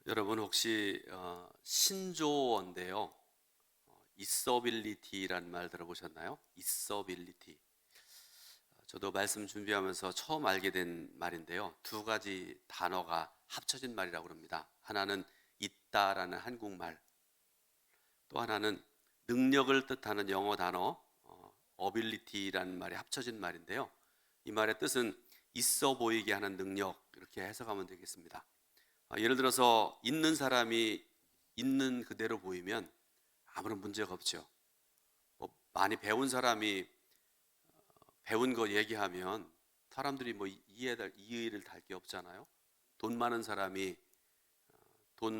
여러분 혹시 신조어인데요. 있어빌리티라는 말 들어보셨나요? 있어빌리티. 저도 말씀 준비하면서 처음 알게 된 말인데요. 두 가지 단어가 합쳐진 말이라고 합니다. 하나는 있다라는 한국말, 또 하나는 능력을 뜻하는 영어 단어 어빌리티라는 말이 합쳐진 말인데요. 이 말의 뜻은 있어 보이게 하는 능력, 이렇게 해석하면 되겠습니다. 예를 들어서 있는 사람이 있는 그대로 보이면 아무런 문제가 없죠. 많이 배운 사람이 배운 거 얘기하면 사람들이 이해를 달 게 없잖아요. 돈 많은 사람이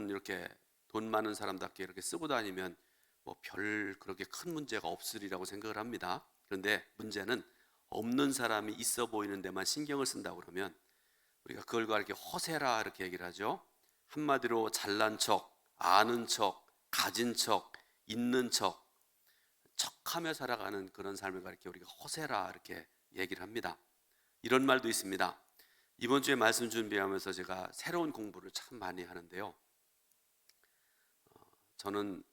이렇게 돈 많은 사람답게 이렇게 쓰고 다니면 별 그렇게 큰 문제가 없으리라고 생각을 합니다. 그런데 문제는 없는 사람이 있어 보이는 데만 신경을 쓴다고 그러면 우리가 그걸 이렇게 허세라 이렇게 얘기를 하죠. 한마디로 잘난 척, 아는 척, 가진 척, 있는 척, 척하며 살아가는 그런 삶을 가리켜 우리가 허세라 이렇게 얘기를 합니다. 이런 말도 있습니다. 이번 주에 말씀 준비하면서 제가 새로운 공부를 참 많이 하는데요. 저는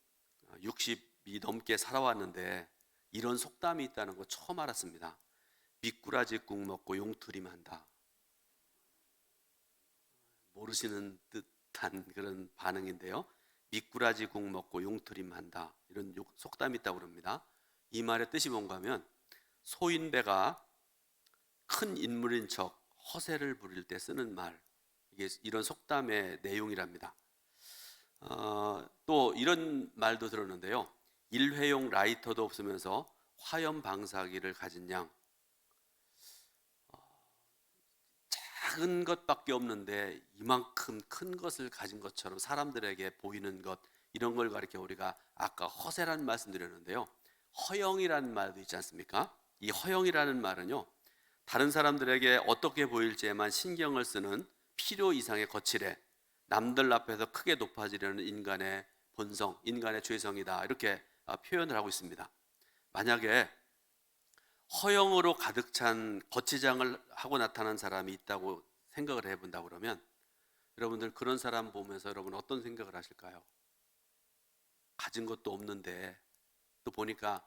60이 넘게 살아왔는데 이런 속담이 있다는 거 처음 알았습니다. 미꾸라지 국 먹고 용투림 한다. 모르시는 듯한 그런 반응인데요. 미꾸라지 국 먹고 용투림 한다. 이런 속담이 있다고 그럽니다. 이 말의 뜻이 뭔가 하면 소인배가 큰 인물인 척 허세를 부릴 때 쓰는 말, 이게 이런 속담의 내용이랍니다. 또 이런 말도 들었는데요. 일회용 라이터도 없으면서 화염 방사기를 가진 양, 작은 것밖에 없는데 이만큼 큰 것을 가진 것처럼 사람들에게 보이는 것, 이런 걸 가리켜 우리가 아까 허세라는 말씀드렸는데요. 허영이라는 말도 있지 않습니까? 이 허영이라는 말은요, 다른 사람들에게 어떻게 보일지에만 신경을 쓰는 필요 이상의 거칠애, 남들 앞에서 크게 높아지려는 인간의 본성, 인간의 죄성이다, 이렇게 표현을 하고 있습니다. 만약에 허영으로 가득 찬 거치장을 하고 나타난 사람이 있다고 생각을 해본다 그러면 여러분들 그런 사람 보면서 여러분 어떤 생각을 하실까요? 가진 것도 없는데, 또 보니까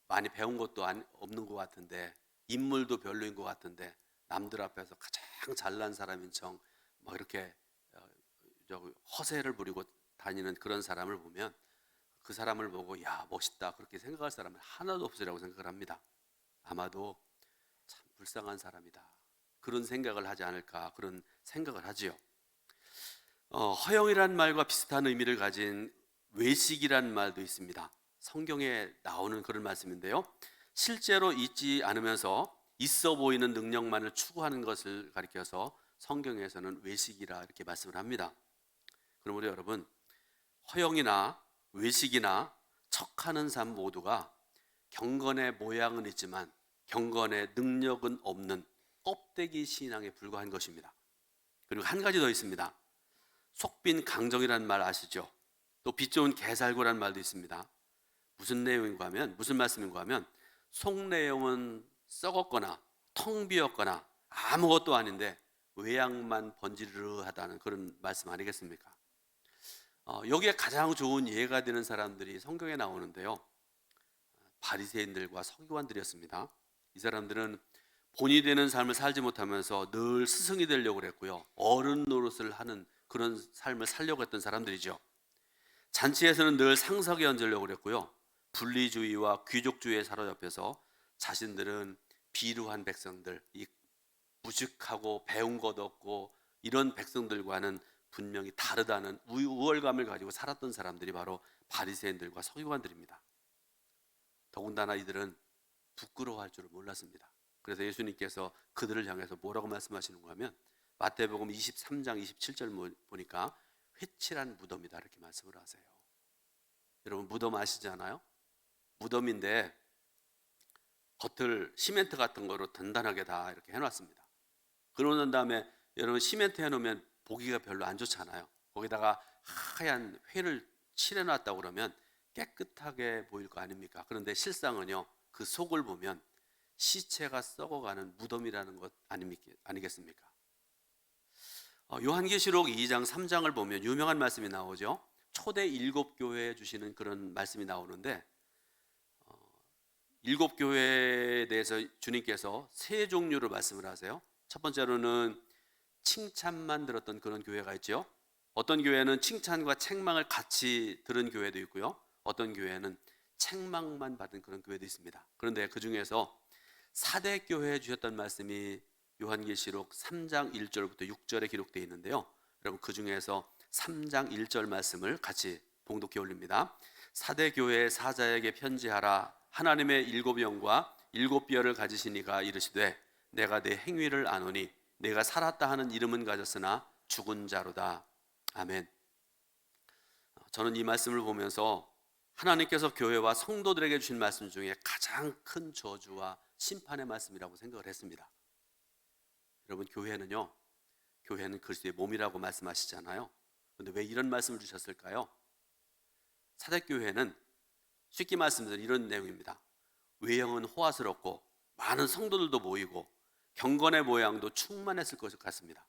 많이 배운 것도 없는 것 같은데, 인물도 별로인 것 같은데, 남들 앞에서 가장 잘난 사람인 척 이렇게 허세를 부리고 다니는 그런 사람을 보면 그 사람을 보고 야 멋있다 그렇게 생각할 사람은 하나도 없으리라고 생각을 합니다. 아마도 참 불쌍한 사람이다 그런 생각을 하지 않을까, 그런 생각을 하지요. 허영이란 말과 비슷한 의미를 가진 외식이란 말도 있습니다. 성경에 나오는 그런 말씀인데요. 실제로 있지 않으면서 있어 보이는 능력만을 추구하는 것을 가리켜서 성경에서는 외식이라 이렇게 말씀을 합니다. 그럼 우리 여러분, 허영이나 외식이나 척하는 삶 모두가 경건의 모양은 있지만 경건의 능력은 없는 껍데기 신앙에 불과한 것입니다. 그리고 한 가지 더 있습니다. 속빈 강정이라는 말 아시죠? 또 빛 좋은 개살구라는 말도 있습니다. 무슨 내용인가 하면, 무슨 말씀인가 하면 속 내용은 썩었거나 텅 비었거나 아무것도 아닌데 외양만 번지르르하다는 그런 말씀 아니겠습니까? 여기에 가장 좋은 예가 되는 사람들이 성경에 나오는데요. 바리새인들과 서기관들이었습니다. 이 사람들은 본이 되는 삶을 살지 못하면서 늘 스승이 되려고 그랬고요. 어른 노릇을 하는 그런 삶을 살려고 했던 사람들이죠. 잔치에서는 늘 상석에 앉으려고 그랬고요. 분리주의와 귀족주의에 사로잡혀서 자신들은 비루한 백성들, 이 무식하고 배운 것 없고 이런 백성들과는 분명히 다르다는 우월감을 가지고 살았던 사람들이 바로 바리새인들과 서기관들입니다. 더군다나 이들은 부끄러워할 줄을 몰랐습니다. 그래서 예수님께서 그들을 향해서 뭐라고 말씀하시는가 하면 마태복음 23장 27절 보니까 회칠한 무덤이다 이렇게 말씀을 하세요. 여러분 무덤 아시잖아요? 무덤인데 겉을 시멘트 같은 거로 단단하게 다 이렇게 해놨습니다. 그러고 난 다음에 여러분 시멘트 해놓으면 보기가 별로 안 좋잖아요. 거기다가 하얀 회를 칠해놨다고 그러면 깨끗하게 보일 거 아닙니까? 그런데 실상은요, 그 속을 보면 시체가 썩어가는 무덤이라는 것 아니겠습니까? 요한계시록 2장 3장을 보면 유명한 말씀이 나오죠. 초대 일곱 교회에 주시는 그런 말씀이 나오는데, 일곱 교회에 대해서 주님께서 세 종류로 말씀을 하세요. 첫 번째로는 칭찬만 들었던 그런 교회가 있죠. 어떤 교회는 칭찬과 책망을 같이 들은 교회도 있고요. 어떤 교회는 책망만 받은 그런 교회도 있습니다. 그런데 그 중에서 사대 교회에 주셨던 말씀이 요한계시록 3장 1절부터 6절에 기록되어 있는데요. 여러분 그 중에서 3장 1절 말씀을 같이 봉독해 올립니다. 사대 교회의 사자에게 편지하라. 하나님의 일곱 영과 일곱 뼈를 가지신 이가 이르시되 내가 내 행위를 아노니 내가 살았다 하는 이름은 가졌으나 죽은 자로다. 아멘. 저는 이 말씀을 보면서 하나님께서 교회와 성도들에게 주신 말씀 중에 가장 큰 저주와 심판의 말씀이라고 생각을 했습니다. 여러분 교회는 그리스도의 몸이라고 말씀하시잖아요. 그런데 왜 이런 말씀을 주셨을까요? 사대교회는 쉽게 말씀드리면 이런 내용입니다. 외형은 호화스럽고 많은 성도들도 모이고 경건의 모양도 충만했을 것 같습니다.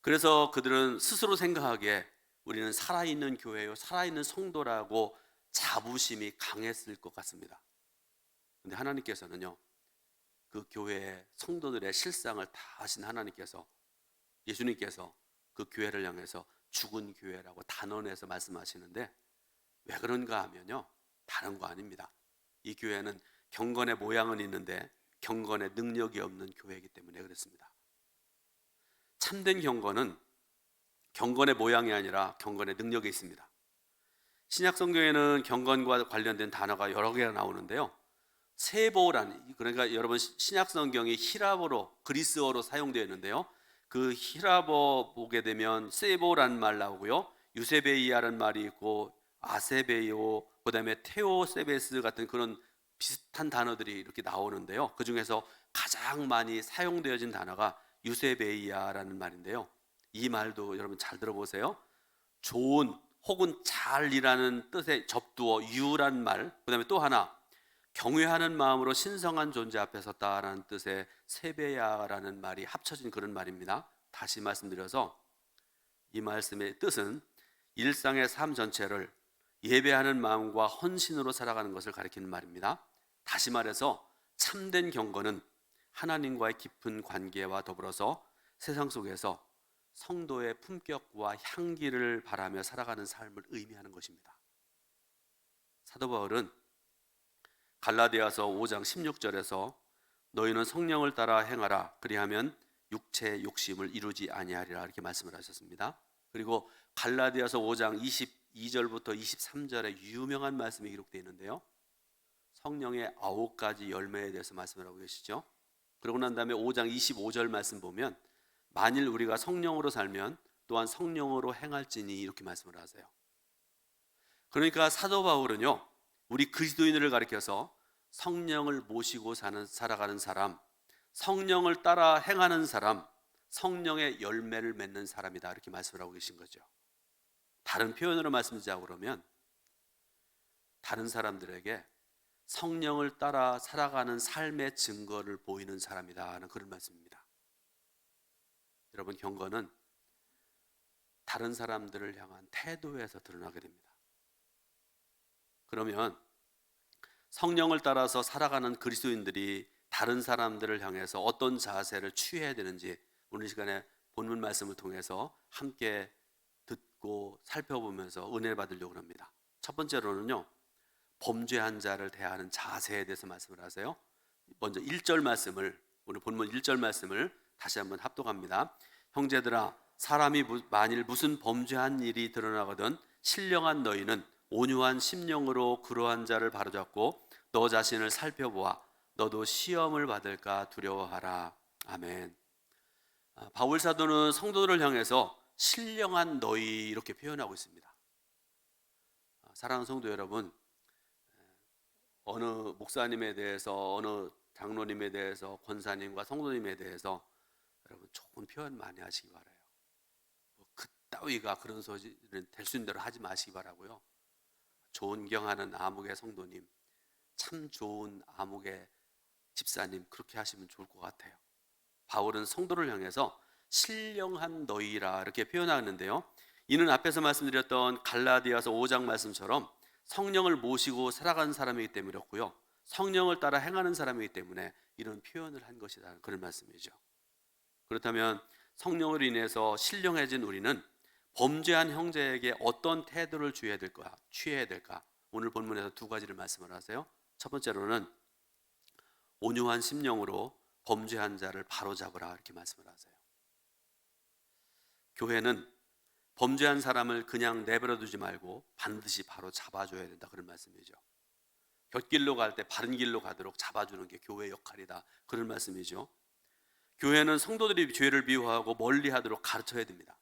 그래서 그들은 스스로 생각하기에 우리는 살아있는 교회요, 살아있는 성도라고 자부심이 강했을 것 같습니다. 그런데 하나님께서는요, 그 교회의 성도들의 실상을 다 아신 하나님께서, 예수님께서 그 교회를 향해서 죽은 교회라고 단언해서 말씀하시는데, 왜 그런가 하면요, 다른 거 아닙니다. 이 교회는 경건의 모양은 있는데 경건의 능력이 없는 교회이기 때문에 그렇습니다. 참된 경건은 경건의 모양이 아니라 경건의 능력이 있습니다. 신약 성경에는 경건과 관련된 단어가 여러 개가 나오는데요. 세보란, 그러니까 여러분 신약 성경이 히라보로, 그리스어로 사용되어 있는데요. 그 히라보 보게 되면 세보란 말 나오고요. 유세베이아라는 말이 있고 아세베이오, 그다음에 테오세베스 같은 그런 비슷한 단어들이 이렇게 나오는데요. 그 중에서 가장 많이 사용되어진 단어가 유세베이아라는 말인데요. 이 말도 여러분 잘 들어보세요. 좋은 혹은 잘이라는 뜻의 접두어 유란 말, 그다음에 또 하나 경외하는 마음으로 신성한 존재 앞에 섰다라는 뜻의 세베야라는 말이 합쳐진 그런 말입니다. 다시 말씀드려서 이 말씀의 뜻은 일상의 삶 전체를 예배하는 마음과 헌신으로 살아가는 것을 가리키는 말입니다. 다시 말해서 참된 경건은 하나님과의 깊은 관계와 더불어서 세상 속에서 성도의 품격과 향기를 바라며 살아가는 삶을 의미하는 것입니다. 사도 바울은 갈라디아서 5장 16절에서 너희는 성령을 따라 행하라 그리하면 육체의 욕심을 이루지 아니하리라 이렇게 말씀을 하셨습니다. 그리고 갈라디아서 5장 22절부터 23절에 유명한 말씀이 기록되어 있는데요. 성령의 9가지 열매에 대해서 말씀을 하고 계시죠. 그러고 난 다음에 5장 25절 말씀 보면 만일 우리가 성령으로 살면 또한 성령으로 행할지니 이렇게 말씀을 하세요. 그러니까 사도 바울은요, 우리 그리스도인들을 가리켜서 성령을 모시고 살아가는 사람, 성령을 따라 행하는 사람, 성령의 열매를 맺는 사람이다 이렇게 말씀을 하고 계신 거죠. 다른 표현으로 말씀드리자고 그러면 다른 사람들에게 성령을 따라 살아가는 삶의 증거를 보이는 사람이다 하는 그런 말씀입니다. 여러분 경건은 다른 사람들을 향한 태도에서 드러나게 됩니다. 그러면 성령을 따라서 살아가는 그리스도인들이 다른 사람들을 향해서 어떤 자세를 취해야 되는지 오늘 시간에 본문 말씀을 통해서 함께 듣고 살펴보면서 은혜를 받으려고 합니다. 첫 번째로는요, 범죄한 자를 대하는 자세에 대해서 말씀을 하세요. 먼저 1절 말씀을, 오늘 본문 1절 말씀을 다시 한번 합독합니다. 형제들아, 사람이 만일 무슨 범죄한 일이 드러나거든 신령한 너희는 온유한 심령으로 그러한 자를 바로잡고 너 자신을 살펴보아 너도 시험을 받을까 두려워하라. 아멘. 바울 사도는 성도들을 향해서 신령한 너희 이렇게 표현하고 있습니다. 사랑하는 성도 여러분, 어느 목사님에 대해서, 어느 장로님에 대해서, 권사님과 성도님에 대해서 여러분 좋은 표현 많이 하시기 바라요. 그따위가 그런 소리는 될 수 있는 대로 하지 마시기 바라고요. 존경하는 아목의 성도님, 참 좋은 아목의 집사님 그렇게 하시면 좋을 것 같아요. 바울은 성도를 향해서 신령한 너희라 이렇게 표현하는데요. 이는 앞에서 말씀드렸던 갈라디아서 5장 말씀처럼 성령을 모시고 살아가는 사람이기 때문에 그렇고요. 성령을 따라 행하는 사람이기 때문에 이런 표현을 한 것이다. 그런 말씀이죠. 그렇다면 성령으로 인해서 신령해진 우리는 범죄한 형제에게 어떤 태도를 취해야 될까? 오늘 본문에서 두 가지를 말씀을 하세요. 첫 번째로는 온유한 심령으로 범죄한 자를 바로잡으라 이렇게 말씀을 하세요. 교회는 범죄한 사람을 그냥 내버려 두지 말고 반드시 바로 잡아줘야 된다 그런 말씀이죠. 곁길로 갈 때 바른 길로 가도록 잡아주는 게 교회의 역할이다 그런 말씀이죠. 교회는 성도들이 죄를 미워하고 멀리하도록 가르쳐야 됩니다.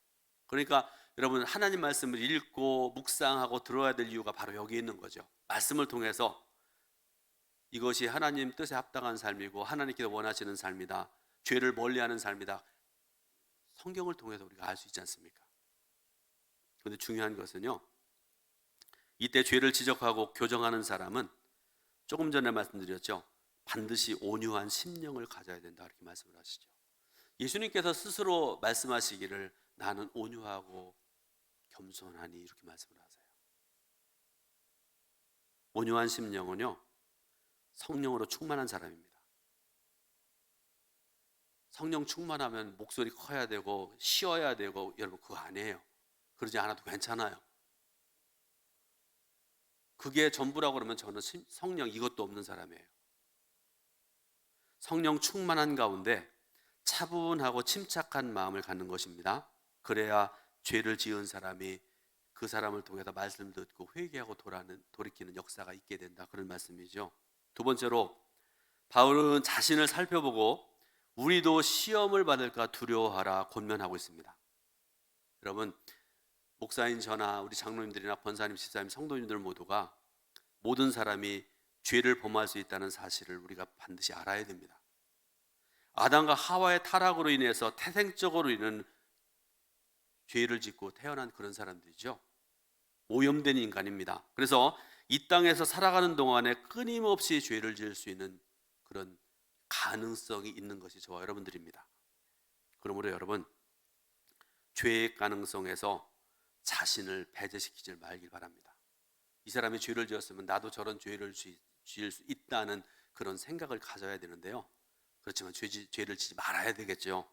그러니까 여러분 하나님 말씀을 읽고 묵상하고 들어야 될 이유가 바로 여기 있는 거죠. 말씀을 통해서 이것이 하나님 뜻에 합당한 삶이고 하나님께서 원하시는 삶이다. 죄를 멀리하는 삶이다. 성경을 통해서 우리가 알 수 있지 않습니까? 그런데 중요한 것은요. 이때 죄를 지적하고 교정하는 사람은 조금 전에 말씀드렸죠. 반드시 온유한 심령을 가져야 된다 이렇게 말씀을 하시죠. 예수님께서 스스로 말씀하시기를 나는 온유하고 겸손하니 이렇게 말씀을 하세요. 온유한 심령은요. 성령으로 충만한 사람입니다. 성령 충만하면 목소리 커야 되고 쉬어야 되고 여러분 그거 아니에요. 그러지 않아도 괜찮아요. 그게 전부라고 그러면 저는 성령 이것도 없는 사람이에요. 성령 충만한 가운데 차분하고 침착한 마음을 갖는 것입니다. 그래야 죄를 지은 사람이 그 사람을 통해서 말씀을 듣고 회개하고 돌이키는 역사가 있게 된다 그런 말씀이죠. 두 번째로 바울은 자신을 살펴보고 우리도 시험을 받을까 두려워하라 권면하고 있습니다. 여러분 목사인 저나 우리 장로님들이나 권사님, 집사님, 성도님들 모두가 모든 사람이 죄를 범할 수 있다는 사실을 우리가 반드시 알아야 됩니다. 아담과 하와의 타락으로 인해서 태생적으로 있는 죄를 짓고 태어난 그런 사람들이죠. 오염된 인간입니다. 그래서 이 땅에서 살아가는 동안에 끊임없이 죄를 지을 수 있는 그런 가능성이 있는 것이 저와 여러분들입니다. 그러므로 여러분 죄의 가능성에서 자신을 배제시키지 말길 바랍니다. 이 사람이 죄를 지었으면 나도 저런 죄를 지을 수 있다는 그런 생각을 가져야 되는데요. 그렇지만 죄를 지지 말아야 되겠죠.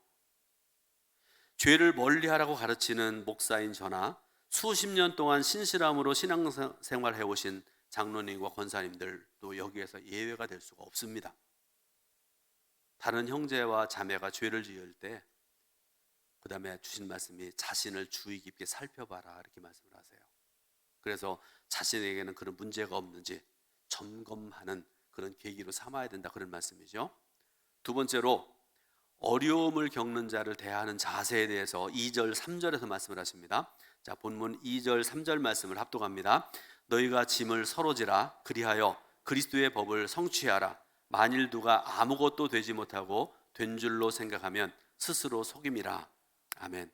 죄를 멀리하라고 가르치는 목사인 저나 수십 년 동안 신실함으로 신앙생활 해오신 장로님과 권사님들도 여기에서 예외가 될 수가 없습니다. 다른 형제와 자매가 죄를 지을 때 그 다음에 주신 말씀이 자신을 주의 깊게 살펴봐라 이렇게 말씀을 하세요. 그래서 자신에게는 그런 문제가 없는지 점검하는 그런 계기로 삼아야 된다 그런 말씀이죠. 두 번째로 어려움을 겪는 자를 대하는 자세에 대해서 2절 3절에서 말씀을 하십니다. 자, 본문 2절 3절 말씀을 합독합니다. 너희가 짐을 서로 지라 그리하여 그리스도의 법을 성취하라. 만일 누가 아무것도 되지 못하고 된 줄로 생각하면 스스로 속임이라. 아멘.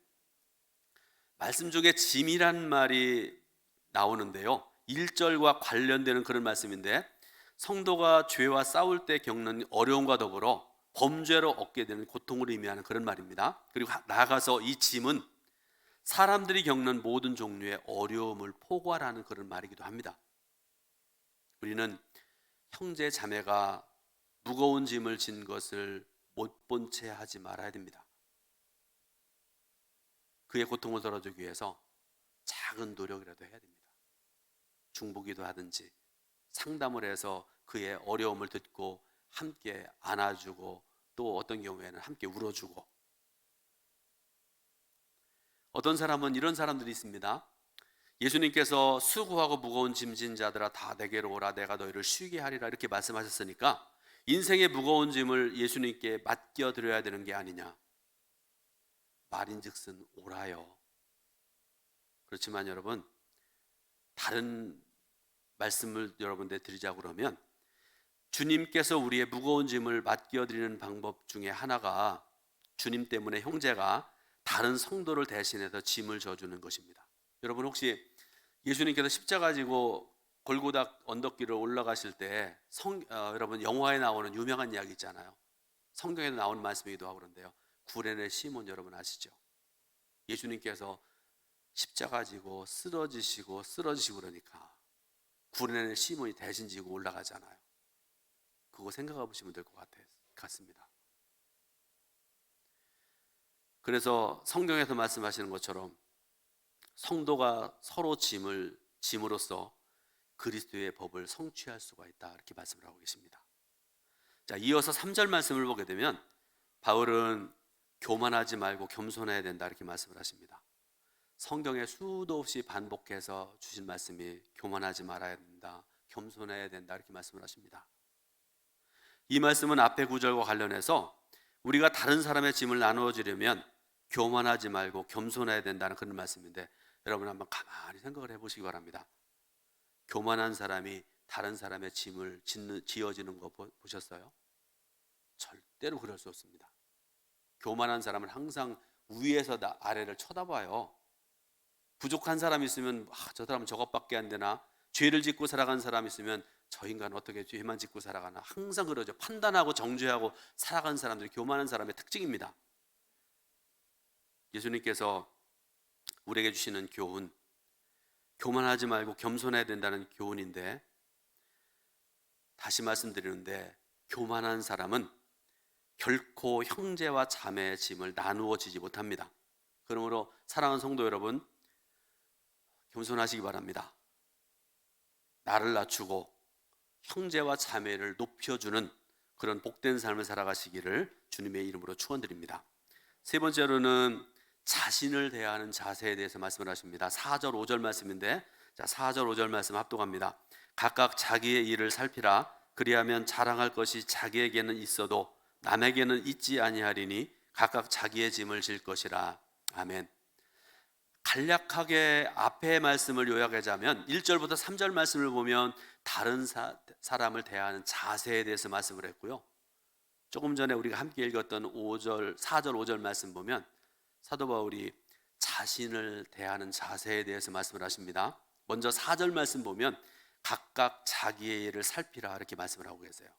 말씀 중에 짐이란 말이 나오는데요. 1절과 관련되는 그런 말씀인데 성도가 죄와 싸울 때 겪는 어려움과 더불어 범죄로 얻게 되는 고통을 의미하는 그런 말입니다. 그리고 나아가서 이 짐은 사람들이 겪는 모든 종류의 어려움을 포괄하는 그런 말이기도 합니다. 우리는 형제 자매가 무거운 짐을 진 것을 못 본 채 하지 말아야 됩니다. 그의 고통을 덜어주기 위해서 작은 노력이라도 해야 됩니다. 중보기도 하든지 상담을 해서 그의 어려움을 듣고 함께 안아주고 또 어떤 경우에는 함께 울어주고. 어떤 사람은 이런 사람들이 있습니다. 예수님께서 수고하고 무거운 짐진 자들아 다 내게로 오라 내가 너희를 쉬게 하리라 이렇게 말씀하셨으니까 인생의 무거운 짐을 예수님께 맡겨드려야 되는 게 아니냐. 말인즉슨 오라요. 그렇지만 여러분 다른 말씀을 여러분들 드리자고 그러면 주님께서 우리의 무거운 짐을 맡겨드리는 방법 중에 하나가 주님 때문에 형제가 다른 성도를 대신해서 짐을 져주는 것입니다. 여러분 혹시 예수님께서 십자가 지고 골고다 언덕길을 올라가실 때 여러분 영화에 나오는 유명한 이야기 있잖아요. 성경에도 나오는 말씀이기도 하고 그런데요. 구레네 시몬 여러분 아시죠? 예수님께서 십자가 지고 쓰러지시고 그러니까 구레네 시몬이 대신 지고 올라가잖아요. 그거 생각해 보시면 될 것 같습니다. 그래서 성경에서 말씀하시는 것처럼 성도가 서로 짐으로써 그리스도의 법을 성취할 수가 있다, 이렇게 말씀을 하고 계십니다. 자, 이어서 3절 말씀을 보게 되면 바울은 교만하지 말고 겸손해야 된다, 이렇게 말씀을 하십니다. 성경에 수도 없이 반복해서 주신 말씀이 교만하지 말아야 된다, 겸손해야 된다, 이렇게 말씀을 하십니다. 이 말씀은 앞의 구절과 관련해서 우리가 다른 사람의 짐을 나누어 주려면 교만하지 말고 겸손해야 된다는 그런 말씀인데, 여러분 한번 가만히 생각을 해보시기 바랍니다. 교만한 사람이 다른 사람의 짐을 지어지는 거 보셨어요? 절대로 그럴 수 없습니다. 교만한 사람은 항상 위에서 아래를 쳐다봐요. 부족한 사람이 있으면 저 사람은 저것밖에 안 되나, 죄를 짓고 살아간 사람이 있으면 저 인간은 어떻게 죄만 짓고 살아가나, 항상 그러죠. 판단하고 정죄하고 살아간 사람들이 교만한 사람의 특징입니다. 예수님께서 우리에게 주시는 교훈, 교만하지 말고 겸손해야 된다는 교훈인데, 다시 말씀드리는데 교만한 사람은 결코 형제와 자매의 짐을 나누어 지지 못합니다. 그러므로 사랑하는 성도 여러분, 겸손하시기 바랍니다. 나를 낮추고 형제와 자매를 높여주는 그런 복된 삶을 살아가시기를 주님의 이름으로 축원드립니다. 세 번째로는 자신을 대하는 자세에 대해서 말씀을 하십니다. 4절 5절 말씀인데, 자, 4절 5절 말씀 합독합니다. 각각 자기의 일을 살피라. 그리하면 자랑할 것이 자기에게는 있어도 남에게는 있지 아니하리니 각각 자기의 짐을 질 것이라. 아멘. 간략하게 앞의 말씀을 요약하자면 1절부터 3절 말씀을 보면 다른 사람을 대하는 자세에 대해서 말씀을 했고요. 조금 전에 우리가 함께 읽었던 4절 5절 말씀 보면 사도 바울이 자신을 대하는 자세에 대해서 말씀을 하십니다. 먼저 4절 말씀 보면 각각 자기의 일을 살피라, 이렇게 말씀을 하고 계세요.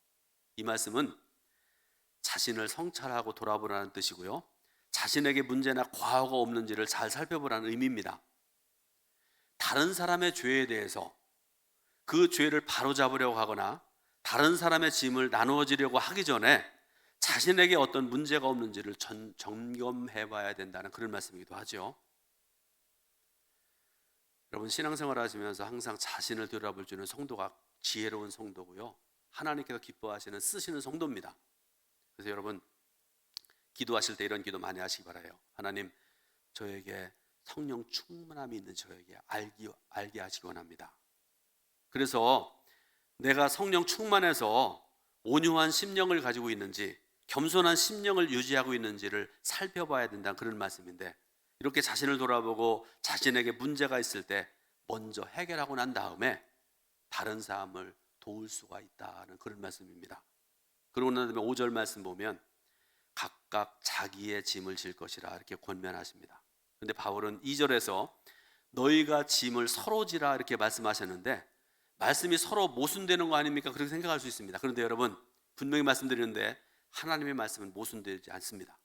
이 말씀은 자신을 성찰하고 돌아보라는 뜻이고요, 자신에게 문제나 과오가 없는지를 잘 살펴보라는 의미입니다. 다른 사람의 죄에 대해서 그 죄를 바로잡으려고 하거나 다른 사람의 짐을 나누어지려고 하기 전에 자신에게 어떤 문제가 없는지를 점검해 봐야 된다는 그런 말씀이기도 하죠. 여러분, 신앙생활 하시면서 항상 자신을 돌아볼 줄 아는 성도가 지혜로운 성도고요, 하나님께서 기뻐하시는 쓰시는 성도입니다. 그래서 여러분, 기도하실 때 이런 기도 많이 하시기 바라요. 하나님, 저에게 성령 충만함이 있는 저에게 알게 하시기 원합니다. 그래서 내가 성령 충만해서 온유한 심령을 가지고 있는지, 겸손한 심령을 유지하고 있는지를 살펴봐야 된다는 그런 말씀인데, 이렇게 자신을 돌아보고 자신에게 문제가 있을 때 먼저 해결하고 난 다음에 다른 사람을 도울 수가 있다는 그런 말씀입니다. 그러고 난 다음에 5절 말씀 보면 각각 자기의 짐을 질 것이라, 이렇게 권면하십니다. 그런데 바울은 2절에서 너희가 짐을 서로 지라, 이렇게 말씀하셨는데 말씀이 서로 모순되는 거 아닙니까? 그렇게 생각할 수 있습니다. 그런데 여러분, 분명히 말씀드리는데 하나님의 말씀은 모순되지 않습니다.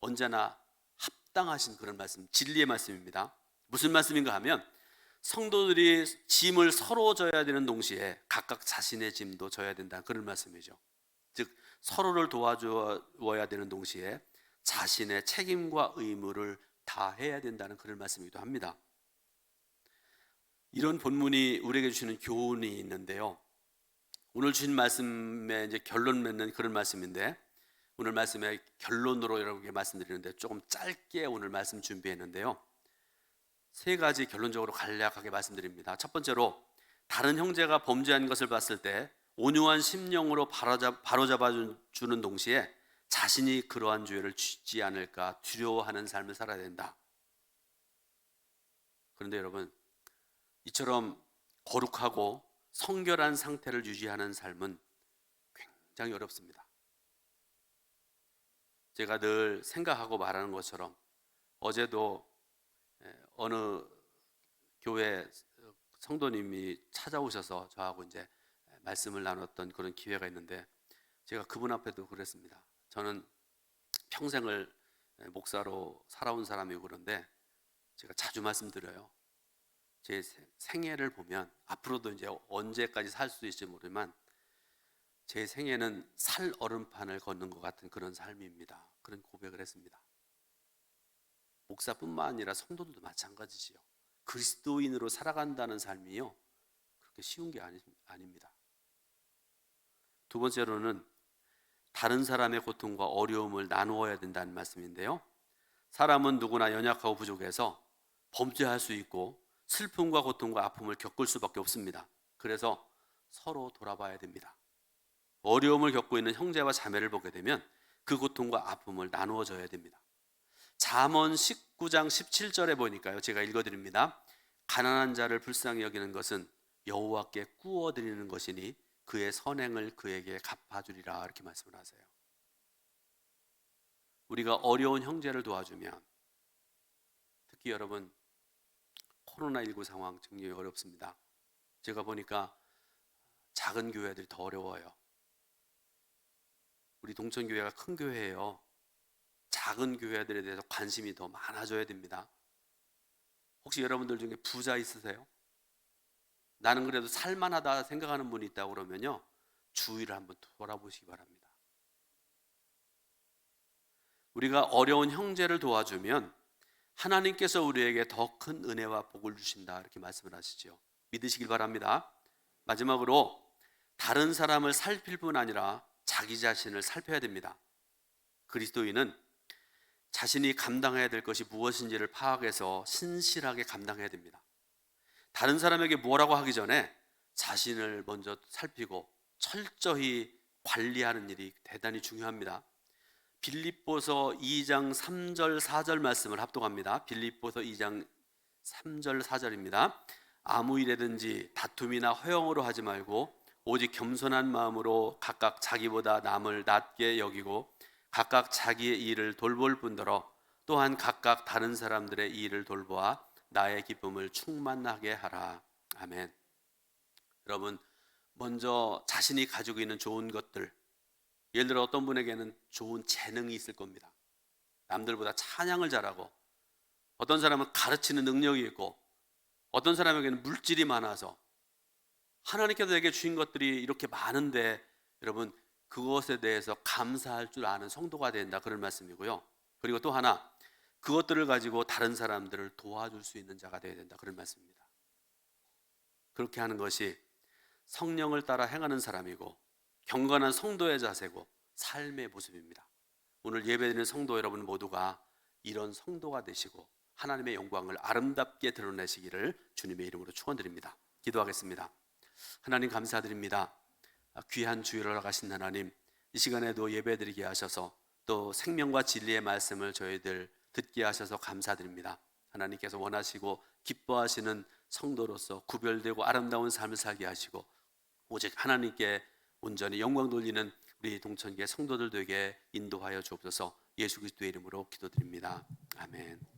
언제나 합당하신 그런 말씀, 진리의 말씀입니다. 무슨 말씀인가 하면 성도들이 짐을 서로 져야 되는 동시에 각각 자신의 짐도 져야 된다는 그런 말씀이죠. 즉 서로를 도와주어야 되는 동시에 자신의 책임과 의무를 다해야 된다는 그런 말씀이기도 합니다. 이런 본문이 우리에게 주시는 교훈이 있는데요, 오늘 주신 말씀의 이제 결론 맺는 그런 말씀인데, 오늘 말씀의 결론으로 여러분께 말씀드리는데 조금 짧게 오늘 말씀 준비했는데요, 세 가지 결론적으로 간략하게 말씀드립니다. 첫 번째로, 다른 형제가 범죄한 것을 봤을 때 온유한 심령으로 바로잡아 주는 동시에 자신이 그러한 죄를 짓지 않을까 두려워하는 삶을 살아야 된다. 그런데 여러분, 이처럼 거룩하고 성결한 상태를 유지하는 삶은 굉장히 어렵습니다. 제가 늘 생각하고 말하는 것처럼 어제도 어느 교회 성도님이 찾아오셔서 저하고 이제 말씀을 나눴던 그런 기회가 있는데, 제가 그분 앞에도 그랬습니다. 저는 평생을 목사로 살아온 사람이고 그런데 제가 자주 말씀드려요. 제 생애를 보면 앞으로도 이제 언제까지 살 수 있을지 모르지만 제 생애는 살 얼음판을 걷는 것 같은 그런 삶입니다. 그런 고백을 했습니다. 목사뿐만 아니라 성도들도 마찬가지지요. 그리스도인으로 살아간다는 삶이요, 그렇게 쉬운 게 아닙니다. 두 번째로는 다른 사람의 고통과 어려움을 나누어야 된다는 말씀인데요. 사람은 누구나 연약하고 부족해서 범죄할 수 있고 슬픔과 고통과 아픔을 겪을 수밖에 없습니다. 그래서 서로 돌아봐야 됩니다. 어려움을 겪고 있는 형제와 자매를 보게 되면 그 고통과 아픔을 나누어 줘야 됩니다. 잠언 19장 17절에 보니까요, 제가 읽어드립니다. 가난한 자를 불쌍히 여기는 것은 여호와께 꾸어드리는 것이니 그의 선행을 그에게 갚아주리라, 이렇게 말씀을 하세요. 우리가 어려운 형제를 도와주면, 특히 여러분 코로나19 상황 정말 어렵습니다. 제가 보니까 작은 교회들이 더 어려워요. 우리 동천교회가 큰 교회예요. 작은 교회들에 대해서 관심이 더 많아져야 됩니다. 혹시 여러분들 중에 부자 있으세요? 나는 그래도 살만하다 생각하는 분이 있다고 그러면요, 주위를 한번 돌아보시기 바랍니다. 우리가 어려운 형제를 도와주면 하나님께서 우리에게 더 큰 은혜와 복을 주신다, 이렇게 말씀을 하시죠. 믿으시길 바랍니다. 마지막으로 다른 사람을 살필 뿐 아니라 자기 자신을 살펴야 됩니다. 그리스도인은 자신이 감당해야 될 것이 무엇인지를 파악해서 신실하게 감당해야 됩니다. 다른 사람에게 뭐라고 하기 전에 자신을 먼저 살피고 철저히 관리하는 일이 대단히 중요합니다. 빌립보서 2장 3절 4절 말씀을 합독합니다. 빌립보서 2장 3절 4절입니다. 아무 일에든지 다툼이나 허영으로 하지 말고 오직 겸손한 마음으로 각각 자기보다 남을 낮게 여기고 각각 자기의 일을 돌볼 뿐더러 또한 각각 다른 사람들의 일을 돌보아 나의 기쁨을 충만하게 하라. 아멘. 여러분, 먼저 자신이 가지고 있는 좋은 것들, 예를 들어 어떤 분에게는 좋은 재능이 있을 겁니다. 남들보다 찬양을 잘하고, 어떤 사람은 가르치는 능력이 있고, 어떤 사람에게는 물질이 많아서, 하나님께서 내게 주신 것들이 이렇게 많은데 여러분, 그것에 대해서 감사할 줄 아는 성도가 된다, 그런 말씀이고요. 그리고 또 하나, 그것들을 가지고 다른 사람들을 도와줄 수 있는 자가 되어야 된다, 그런 말씀입니다. 그렇게 하는 것이 성령을 따라 행하는 사람이고 경건한 성도의 자세고 삶의 모습입니다. 오늘 예배드리는 성도 여러분 모두가 이런 성도가 되시고 하나님의 영광을 아름답게 드러내시기를 주님의 이름으로 축원드립니다. 기도하겠습니다. 하나님 감사드립니다. 귀한 주일을 가신 하나님, 이 시간에도 예배드리게 하셔서 또 생명과 진리의 말씀을 저희들 듣게 하셔서 감사드립니다. 하나님께서 원하시고 기뻐하시는 성도로서 구별되고 아름다운 삶을 살게 하시고 오직 하나님께 온전히 영광 돌리는 우리 동천교회 성도들 되게 인도하여 주옵소서. 예수 그리스도의 이름으로 기도드립니다. 아멘.